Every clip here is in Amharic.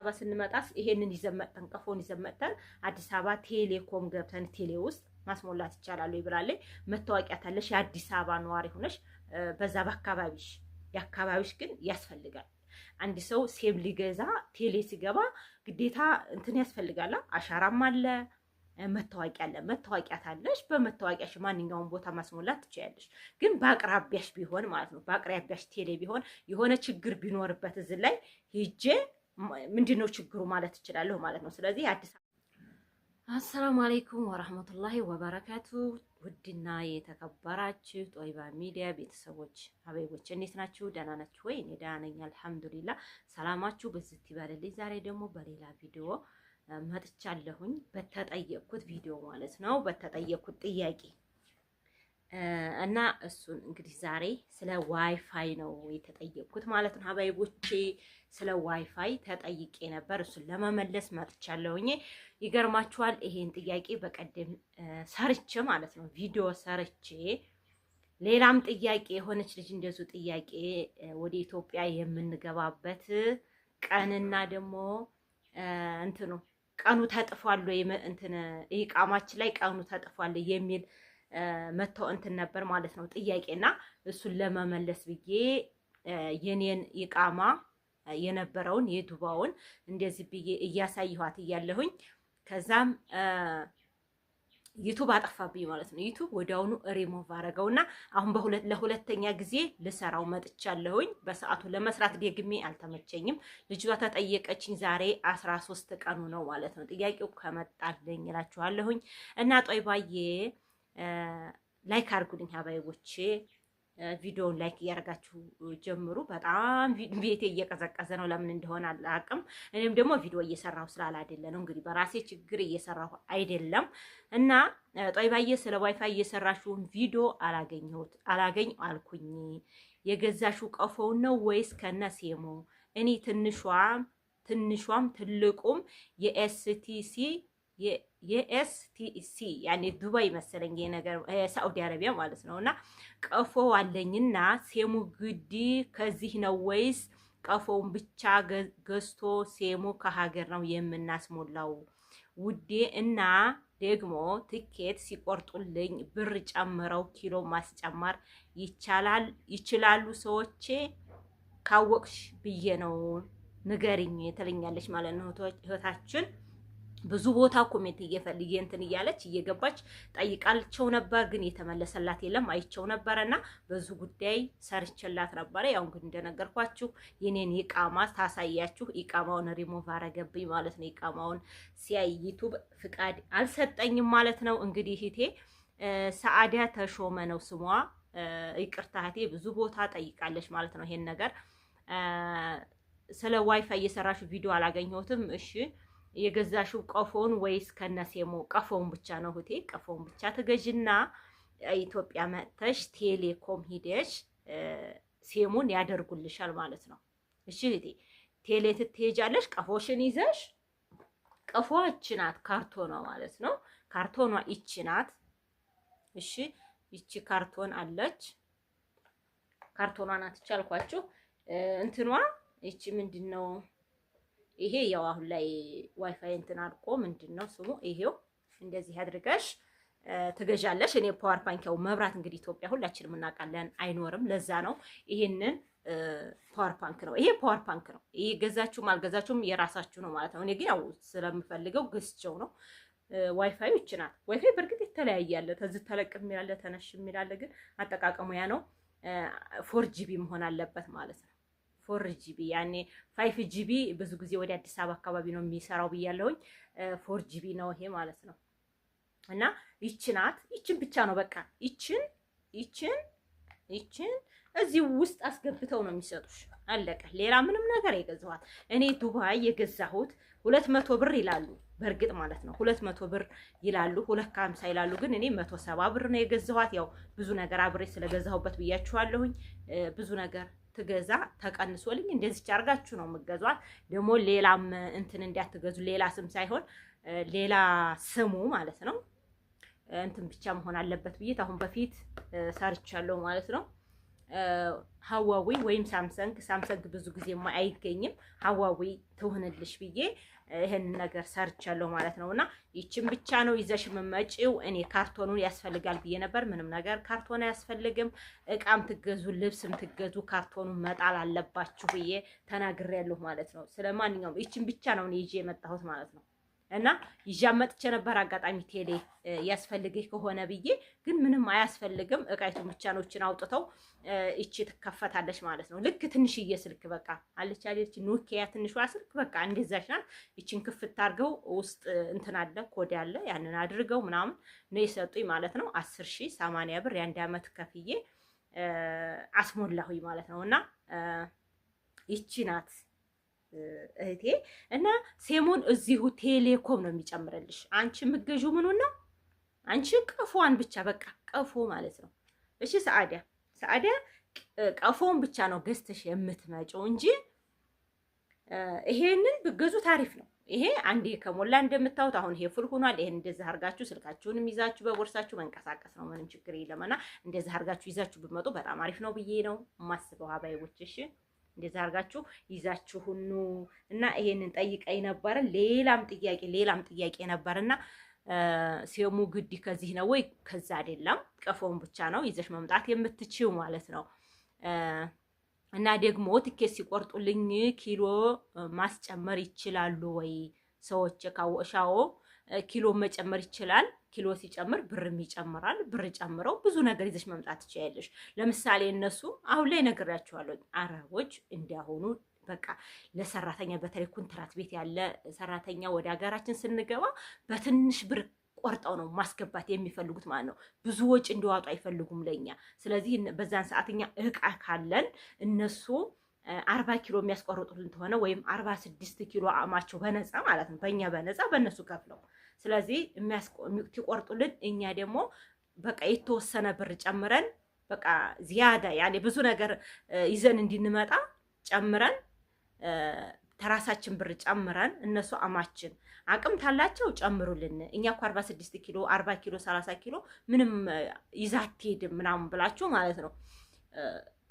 አበባ ስንመጣስ ይሄንን ይዘመጠን ቀፎን ይዘመጠን አዲስ አበባ ቴሌኮም ገብተን ቴሌ ውስጥ ማስሞላት ይቻላል ወይ ብላለች። መታወቂያ ታለሽ የአዲስ አበባ ነዋሪ ሆነሽ በዛ በአካባቢሽ ያካባቢሽ ግን ያስፈልጋል። አንድ ሰው ሴብ ሊገዛ ቴሌ ሲገባ ግዴታ እንትን ያስፈልጋል። አሻራም አለ መታወቂያ አለ። መታወቂያ ታለሽ በመታወቂያሽ ማንኛውም ቦታ ማስሞላት ትችያለሽ። ግን በአቅራቢያሽ ቢሆን ማለት ነው በአቅራቢያሽ ቴሌ ቢሆን የሆነ ችግር ቢኖርበት እዚህ ላይ ሄጄ ምንድነው ችግሩ ማለት እችላለሁ ማለት ነው። ስለዚህ አዲስ አሰላሙ አለይኩም ወራህመቱላሂ ወበረካቱ። ውድና የተከበራችሁ ጦይባ ሚዲያ ቤተሰቦች ሀበይቦች እንዴት ናችሁ? ደህና ናችሁ ወይ? እኔ ደህና ነኝ አልሐምዱሊላህ። ሰላማችሁ በዚህ ይበልልኝ። ዛሬ ደግሞ በሌላ ቪዲዮ መጥቻለሁኝ። በተጠየቅኩት ቪዲዮ ማለት ነው በተጠየቅኩት ጥያቄ እና እሱን እንግዲህ ዛሬ ስለ ዋይፋይ ነው የተጠየቅኩት ማለት ነው ሀበይቦቼ። ስለ ዋይፋይ ተጠይቄ ነበር፣ እሱን ለመመለስ መጥቻለሁኝ። ይገርማችኋል ይሄን ጥያቄ በቀደም ሰርቼ ማለት ነው ቪዲዮ ሰርቼ ሌላም ጥያቄ የሆነች ልጅ እንደሱ ጥያቄ ወደ ኢትዮጵያ የምንገባበት ቀንና ደግሞ እንትኑ ቀኑ ተጥፏል ወይ እንትን ኢቃማችን ላይ ቀኑ ተጥፏል የሚል መተው እንትን ነበር ማለት ነው ጥያቄና እሱን ለመመለስ ብዬ የኔን ኢቃማ የነበረውን የዱባውን እንደዚህ ብዬ እያሳየኋት እያለሁኝ ከዛም ዩቲዩብ አጠፋብኝ ማለት ነው። ዩቲዩብ ወዲያውኑ ሪሙቭ አደረገውና አሁን ለሁለተኛ ጊዜ ልሰራው መጥቻለሁኝ። በሰዓቱ ለመስራት ደግሜ አልተመቸኝም። ልጅቷ ተጠየቀችኝ። ዛሬ 13 ቀኑ ነው ማለት ነው ጥያቄው ከመጣልኝ እላችኋለሁኝ። እና ጦይባዬ ላይክ አድርጉልኝ ሀባይቦቼ፣ ቪዲዮውን ላይክ እያደረጋችሁ ጀምሩ። በጣም ቤቴ እየቀዘቀዘ ነው፣ ለምን እንደሆነ አላውቅም። እኔም ደግሞ ቪዲዮ እየሰራሁ ስላል አይደለ ነው እንግዲህ በራሴ ችግር እየሰራሁ አይደለም። እና ጦይባዬ ስለ ዋይፋይ እየሰራሽውን ቪዲዮ አላገኝ አልኩኝ። የገዛሽው ቀፎውን ነው ወይስ ከነሴሙ? እኔ ትንሿም ትልቁም የኤስቲሲ ያኔ ዱባይ መሰለኝ የነገር ሳዑዲ አረቢያ ማለት ነውና ቀፎ አለኝና ሴሙ ግዲ ከዚህ ነው ወይስ ቀፎውን ብቻ ገዝቶ ሴሙ ከሀገር ነው የምናስሞላው ውዴ? እና ደግሞ ትኬት ሲቆርጡልኝ ብር ጨምረው ኪሎ ማስጨመር ይችላሉ ሰዎቼ? ካወቅሽ ብዬ ነው ንገሪኝ ትለኛለች ማለት ነው እህታችን። ብዙ ቦታ ኮሜንት እየፈልጌ እንትን እያለች እየገባች ጠይቃልቸው ነበር፣ ግን የተመለሰላት የለም። አይቸው ነበረና በዙ ጉዳይ ሰርችላት ነበረ። ያው እንግዲህ እንደነገርኳችሁ የኔን ኢቃማ ታሳያችሁ። ኢቃማውን ሪሙቭ አረገብኝ ማለት ነው። ኢቃማውን ሲያይ ዩቲዩብ ፍቃድ አልሰጠኝም ማለት ነው። እንግዲህ እህቴ ሰዓዳ ተሾመ ነው ስሟ። ይቅርታ እህቴ ብዙ ቦታ ጠይቃለች ማለት ነው ይሄን ነገር። ስለ ዋይፋይ እየሰራሽ ቪዲዮ አላገኘሁትም። እሺ የገዛሽው ቀፎን ወይስ ከነሴሙ? ቀፎን ብቻ ነው እህቴ። ቀፎን ብቻ ትገዥና ኢትዮጵያ መጥተሽ ቴሌኮም ሂደሽ ሴሙን ያደርጉልሻል ማለት ነው። እሺ እህቴ ቴሌ ትሄጃለሽ፣ ቀፎሽን ይዘሽ። ቀፎዋ ይቺ ናት፣ ካርቶኗ ማለት ነው። ካርቶኗ ይቺ ናት። እሺ ይቺ ካርቶን አለች። ካርቶኗ ናት ይቻልኳችሁ። እንትኗ ይቺ ምንድነው? ይሄ ያው አሁን ላይ ዋይፋይ እንትን አድርቆ ምንድነው ስሙ? ይሄው እንደዚህ አድርገሽ ትገዣለሽ። እኔ ፓወር ባንክ ያው መብራት እንግዲህ ኢትዮጵያ ሁላችንም እናውቃለን አይኖርም። ለዛ ነው ይሄንን ፓወር ባንክ ነው። ይሄ ፓወር ባንክ ነው። ይሄ ገዛችሁም አልገዛችሁም የራሳችሁ ነው ማለት ነው። እኔ ግን ያው ስለምፈልገው ገዝቼው ነው። ዋይፋዩ ይችላል። ዋይፋይ በእርግጥ የተለያየ አለ። ተዚህ ተለቅ የሚላለ ተነሽ የሚላለ፣ ግን አጠቃቀሙ ያ ነው። 4GB መሆን አለበት ማለት ነው። 4GB ያኔ 5GB ብዙ ጊዜ ወደ አዲስ አበባ አካባቢ ነው የሚሰራው ብያለሁኝ። 4GB ነው ይሄ ማለት ነው። እና ይችናት ይችን ብቻ ነው በቃ ይችን እዚህ ውስጥ አስገብተው ነው የሚሰጡሽ። አለቀ። ሌላ ምንም ነገር የገዛኋት እኔ ዱባይ የገዛሁት 200 ብር ይላሉ። በእርግጥ ማለት ነው 200 ብር ይላሉ፣ 250 ይላሉ። ግን እኔ 170 ብር ነው የገዛኋት። ያው ብዙ ነገር አብሬ ስለገዛሁበት ብያችኋለሁኝ። ብዙ ነገር ትገዛ ተቀንሶልኝ እንደዚህ አርጋችሁ ነው የምገዟት። ደግሞ ሌላም እንትን እንዲያትገዙ ሌላ ስም ሳይሆን ሌላ ስሙ ማለት ነው እንትን ብቻ መሆን አለበት ብዬ አሁን በፊት ሰርቻለሁ ማለት ነው። ሀዋዊ ወይም ሳምሰንግ ብዙ ጊዜ አይገኝም። ሀዋዊ ትሆንልሽ ብዬ ይሄን ነገር ሰርቻለሁ ማለት ነውና ይችን ብቻ ነው ይዘሽ መመጪው። እኔ ካርቶኑን ያስፈልጋል ብዬ ነበር። ምንም ነገር ካርቶን አያስፈልግም። እቃም ትገዙ ልብስም ትገዙ ካርቶኑን መጣል አለባችሁ ብዬ ተናግሬያለሁ ማለት ነው። ስለማንኛውም ይችን ብቻ ነው እኔ ይዤ የመጣሁት ማለት ነው። እና ይዤ መጥቼ ነበር። አጋጣሚ ቴሌ ያስፈልገኝ ከሆነ ብዬ ግን ምንም አያስፈልግም። እቃይቱን ብቻ ነው እችን አውጥተው እቺ ትከፈታለች ማለት ነው። ልክ ትንሽዬ ስልክ በቃ አለች አይደል? ኖኪያ ትንሿ ስልክ በቃ እንደዛች ናት። እችን ክፍት አድርገው ውስጥ እንትን አለ ኮድ አለ። ያንን አድርገው ምናምን ነው የሰጡኝ ማለት ነው። 10,080 ብር የአንድ አመት ከፍዬ አስሞላሁኝ ማለት ነው። እና ይቺ ናት እህቴ። እና ሴሞን እዚሁ ቴሌኮም ነው የሚጨምርልሽ። አንቺ የምትገዢው ምኑን ነው? አንቺ ቀፎዋን ብቻ በቃ ቀፎ ማለት ነው። እሺ ሰዓዲያ ቀፎውን ብቻ ነው ገዝተሽ የምትመጪው እንጂ ይሄንን ብገዙ ታሪፍ ነው። ይሄ አንዴ ከሞላ እንደምታዩት አሁን ይሄ ፉል ሆኗል። ይሄን እንደዛ አርጋችሁ ስልካችሁንም ይዛችሁ በቦርሳችሁ መንቀሳቀስ ነው። ምንም ችግር የለምና እንደዛ አርጋችሁ ይዛችሁ ብትመጡ በጣም አሪፍ ነው ብዬ ነው የማስበው። ሀባይቦች እሺ እንደዛ አርጋችሁ ይዛችሁኑ እና ይሄንን ጠይቀኝ ነበረ። ሌላም ጥያቄ ነበርና ሴሙ ግዲ ከዚህ ነው ወይ? ከዛ አይደለም። ቀፎውን ብቻ ነው ይዘሽ መምጣት የምትችው ማለት ነው። እና ደግሞ ትኬት ሲቆርጡልኝ ኪሎ ማስጨመር ይችላሉ ወይ? ሰዎች ካወሻው ኪሎ መጨመር ይችላል። ኪሎ ሲጨምር ብርም ይጨምራል። ብር ጨምረው ብዙ ነገር ይዘሽ መምጣት ትችያለሽ። ለምሳሌ እነሱ አሁን ላይ ነግራቸዋለሁ። አረቦች እንዲያሆኑ በቃ ለሰራተኛ በተለይ ኮንትራት ቤት ያለ ሰራተኛ ወደ ሀገራችን ስንገባ በትንሽ ብር ቆርጠው ነው ማስገባት የሚፈልጉት ማለት ነው። ብዙ ወጪ እንዲዋጡ አይፈልጉም ለኛ። ስለዚህ በዛን ሰዓት እኛ እቃ ካለን እነሱ 40 ኪሎ የሚያስቆርጡልን ተሆነ ወይም 46 ኪሎ አማቸው በነፃ ማለት ነው፣ በእኛ በነፃ በእነሱ ከፍለው ስለዚህ የሚቆርጡልን እኛ ደግሞ በቃ የተወሰነ ብር ጨምረን በቃ ዚያዳ ያኔ ብዙ ነገር ይዘን እንድንመጣ ጨምረን ተራሳችን ብር ጨምረን እነሱ አማችን አቅም ታላቸው ጨምሩልን። እኛ እኮ 46 ኪሎ 40 ኪሎ 30 ኪሎ ምንም ይዛት ሄድም ምናምን ብላችሁ ማለት ነው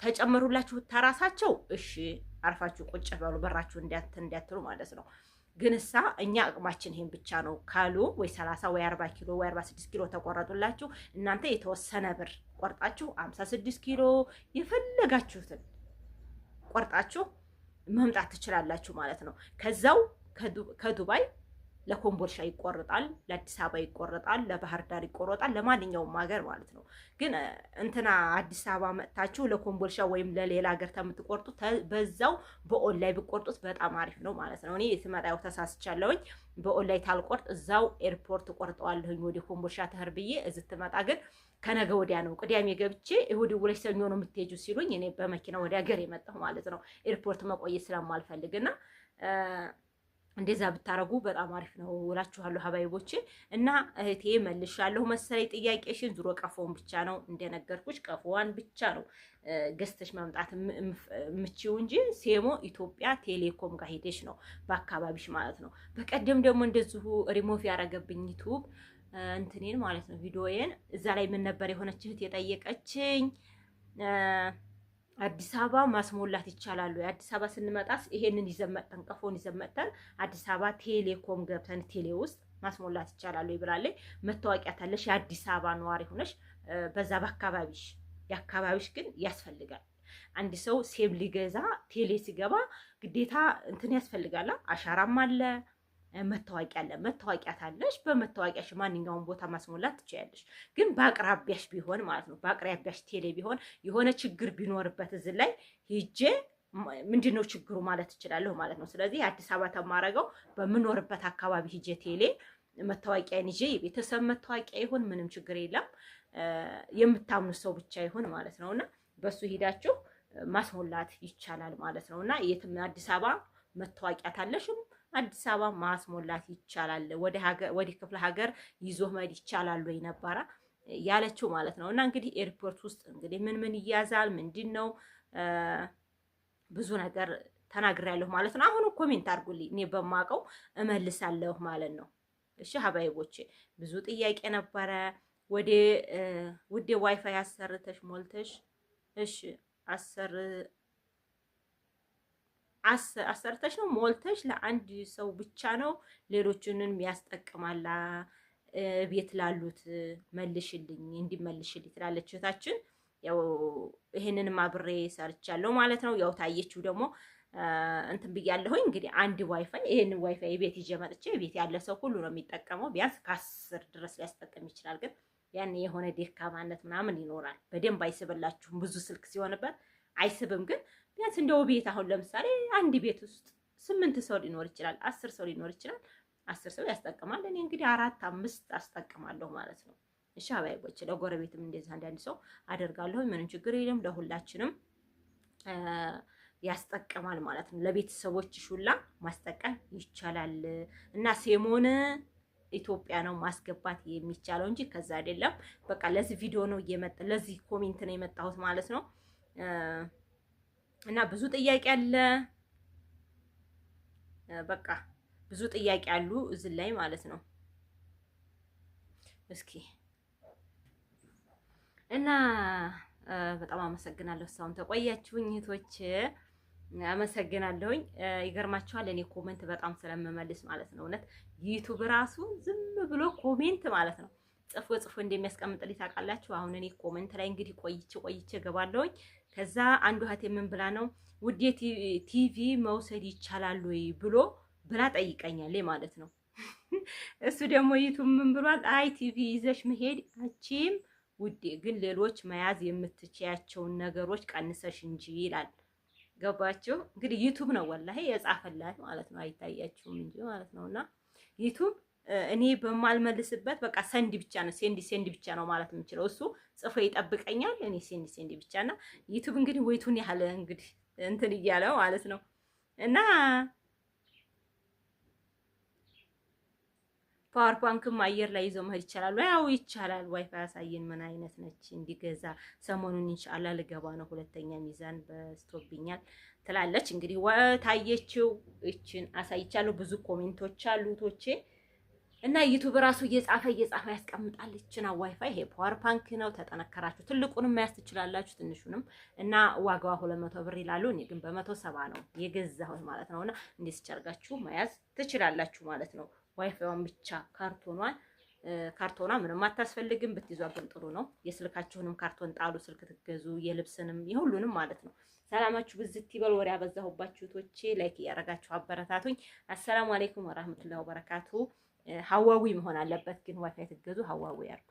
ተጨምሩላችሁ ተራሳቸው። እሺ አርፋችሁ ቁጭ በሉ በራችሁ እንዲያትሉ ማለት ነው። ግን እሳ እኛ አቅማችን ይሄን ብቻ ነው ካሉ ወይ 30 ወይ 40 ኪሎ ወይ 46 ኪሎ ተቆረጡላችሁ። እናንተ የተወሰነ ብር ቆርጣችሁ 56 ኪሎ የፈለጋችሁትን ቆርጣችሁ መምጣት ትችላላችሁ ማለት ነው። ከዛው ከዱባይ ለኮምቦልሻ ይቆርጣል፣ ለአዲስ አበባ ይቆርጣል፣ ለባህር ዳር ይቆርጣል፣ ለማንኛውም ሀገር ማለት ነው። ግን እንትና አዲስ አበባ መጥታችሁ ለኮምቦልሻ ወይም ለሌላ ሀገር ከምትቆርጡት በዛው በኦንላይ ብቆርጡት በጣም አሪፍ ነው ማለት ነው። እኔ ስመጣ ያው ተሳስቻለሁኝ። በኦንላይ ታልቆርጥ እዛው ኤርፖርት ቆርጠዋለሁኝ ወደ ኮምቦልሻ ተህር ብዬ እዚህ ትመጣ ግን ከነገ ወዲያ ነው ቅዳሜ ገብቼ እሁድ ውለሽ ሰኞ ነው የምትሄጂው ሲሉኝ እኔ በመኪና ወደ ሀገር የመጣሁ ማለት ነው። ኤርፖርት መቆየት ስለማልፈልግና እንደዛ ብታረጉ በጣም አሪፍ ነው እላችኋለሁ ሀባይቦቼ። እና እህቴ መልሻለሁ መሰለኝ ጥያቄሽን። ዙሮ ቀፎውን ብቻ ነው እንደነገርኩሽ፣ ቀፎዋን ብቻ ነው ገዝተሽ መምጣት የምችው እንጂ ሴሞ ኢትዮጵያ ቴሌኮም ጋር ሄደሽ ነው በአካባቢሽ ማለት ነው። በቀደም ደግሞ እንደዚሁ ሪሞቭ ያደረገብኝ ዩቱብ እንትኔን ማለት ነው ቪዲዮዬን። እዛ ላይ ምን ነበር የሆነች እህት የጠየቀችኝ አዲስ አበባ ማስሞላት ይቻላል ወይ? አዲስ አበባ ስንመጣስ ይሄንን ይዘመጠን ቀፎን ይዘመጠን አዲስ አበባ ቴሌኮም ገብተን ቴሌ ውስጥ ማስሞላት ይቻላል ወይ ብላለች። መታወቂያ ታለሽ የአዲስ አበባ ነዋሪ ሆነሽ በዛ የአካባቢሽ ግን ያስፈልጋል። አንድ ሰው ሴም ሊገዛ ቴሌ ሲገባ ግዴታ እንትን ያስፈልጋል። አሻራም አለ መታወቂያ አለ። መታወቂያ ታለሽ በመታወቂያሽ ማንኛውም ቦታ ማስሞላት ትችያለሽ። ግን በአቅራቢያሽ ቢሆን ማለት ነው በአቅራቢያሽ ቴሌ ቢሆን የሆነ ችግር ቢኖርበት እዚህ ላይ ሄጄ ምንድነው ችግሩ ማለት እችላለሁ ማለት ነው። ስለዚህ አዲስ አበባ ተማረገው በምኖርበት አካባቢ ሄጄ ቴሌ መታወቂያን ይዤ የቤተሰብ መታወቂያ ይሁን ምንም ችግር የለም የምታምኑ ሰው ብቻ ይሁን ማለት ነውና በሱ ሄዳችሁ ማስሞላት ይቻላል ማለት ነውና የትም አዲስ አበባ መታወቂያ ታለሽም አዲስ አበባ ማስሞላት ይቻላል። ወደ ክፍለ ሀገር ይዞ መሄድ ይቻላል ወይ ነበረ ያለችው ማለት ነው። እና እንግዲህ ኤርፖርት ውስጥ እንግዲህ ምን ይያዛል ምንድነው ብዙ ነገር ተናግሬያለሁ ማለት ነው። አሁን ኮሜንት አድርጉልኝ እኔ በማውቀው እመልሳለሁ ማለት ነው። እሺ ሀባይቦቼ ብዙ ጥያቄ ነበረ። ወደ ዋይፋይ አሰርተሽ ሞልተሽ እሺ አሰርተሽ ነው ሞልተሽ ለአንድ ሰው ብቻ ነው ሌሎቹንም ያስጠቅማል። ቤት ላሉት መልሽልኝ እንዲመልሽልኝ ትላለች እህታችን። ያው ይሄንንም አብሬ ሰርቻለሁ ማለት ነው። ያው ታየችው ደግሞ እንትን ብያለሁኝ። እንግዲህ አንድ ዋይፋይ ይሄንን ዋይፋይ ቤት ይዤ መጥቼ ቤት ያለ ሰው ሁሉ ነው የሚጠቀመው። ቢያንስ ከ10 ድረስ ሊያስጠቅም ይችላል። ግን ያን የሆነ ደካማነት ምናምን ይኖራል። በደንብ አይስብላችሁም። ብዙ ስልክ ሲሆንበት አይስብም። ግን ቢያንስ እንደው ቤት አሁን ለምሳሌ አንድ ቤት ውስጥ 8 ሰው ሊኖር ይችላል፣ 10 ሰው ሊኖር ይችላል። 10 ሰው ያስጠቅማል። እኔ እንግዲህ 4 5 አስጠቅማለሁ ማለት ነው። እሺ አባይቦች፣ ለጎረቤትም እንደዚህ አንዳንድ ሰው አደርጋለሁ። ምንም ችግር የለም። ለሁላችንም ያስጠቅማል ማለት ነው። ለቤተሰቦች ሹላ ማስጠቀም ይቻላል። እና ሴሞን ኢትዮጵያ ነው ማስገባት የሚቻለው እንጂ ከዛ አይደለም። በቃ ለዚህ ቪዲዮ ነው ለዚህ ኮሜንት ነው የመጣሁት ማለት ነው። እና ብዙ ጥያቄ አለ። በቃ ብዙ ጥያቄ አሉ እዚህ ላይ ማለት ነው። እስኪ እና በጣም አመሰግናለሁ። እስካሁን ተቆያችሁኝ እህቶች፣ አመሰግናለሁኝ። ይገርማችኋል እኔ ኮሜንት በጣም ስለምመልስ ማለት ነው። እውነት ዩቲዩብ ራሱ ዝም ብሎ ኮሜንት ማለት ነው ጽፎ እንደሚያስቀምጥልኝ ታውቃላችሁ። አሁን እኔ ኮሜንት ላይ እንግዲህ ቆይቼ ገባለሁኝ። ከዛ አንዱ እህቴ ምን ብላ ነው ውዴ ቲቪ መውሰድ ይቻላል ወይ ብላ ጠይቀኛል ማለት ነው። እሱ ደግሞ ዩቲዩብ ምን ብሏል? አይ ቲቪ ይዘሽ መሄድ አቺም ውዴ፣ ግን ሌሎች መያዝ የምትችያቸውን ነገሮች ቀንሰሽ እንጂ ይላል። ገባችሁ? እንግዲህ ዩቲዩብ ነው ወላሂ የጻፈላት ማለት ነው። አይታያችሁም እንጂ ማለት ነውና ዩቲዩብ እኔ በማልመልስበት በቃ ሰንድ ብቻ ነው ሴንድ ብቻ ነው ማለት የምችለው። እሱ ጽፎ ይጠብቀኛል፣ እኔ ሴንድ ብቻና ዩቲዩብ እንግዲህ ወይቱን ያህል እንግዲህ እንትን እያለው ማለት ነው። እና ፓወር ባንክም አየር ላይ ይዞ መሄድ ይቻላል። ያው ይቻላል። ዋይፋይ ያሳየን ምን አይነት ነች እንዲገዛ ሰሞኑን ኢንሻአላህ ልገባ ነው። ሁለተኛ ሚዛን በስቶብኛል ትላለች። እንግዲህ ታየችው እችን አሳይቻለሁ። ብዙ ኮሜንቶች አሉ ቶቼ እና ዩቲዩብ ራሱ እየጻፈ ያስቀምጣል። እችን ዋይፋይ ይሄ ፓወር ባንክ ነው። ተጠነከራችሁ ትልቁንም መያዝ ትችላላችሁ፣ ትንሹንም እና ዋጋዋ 200 ብር ይላሉ። እኔ ግን በ170 ነው የገዛሁት ማለት ነውና እንዴት ሲቻርጋችሁ መያዝ ትችላላችሁ ማለት ነው። ዋይፋይዋን ብቻ ካርቶኗ ምንም አታስፈልግም። ብትይዟ ግን ጥሩ ነው። የስልካችሁንም ካርቶን ጣሉ፣ ስልክ ትገዙ፣ የልብስንም የሁሉንም ማለት ነው። ሰላማችሁ ብዝት ይበል። ወሬ ያበዛሁባችሁ ቶቼ ላይክ እያደረጋችሁ አበረታቱኝ። አሰላሙ አለይኩም ወራህመቱላሂ ወበረካቱ። ሀዋዊ መሆን አለበት ግን ዋይፋይ ትገዙ ሀዋዊ ያርጉ።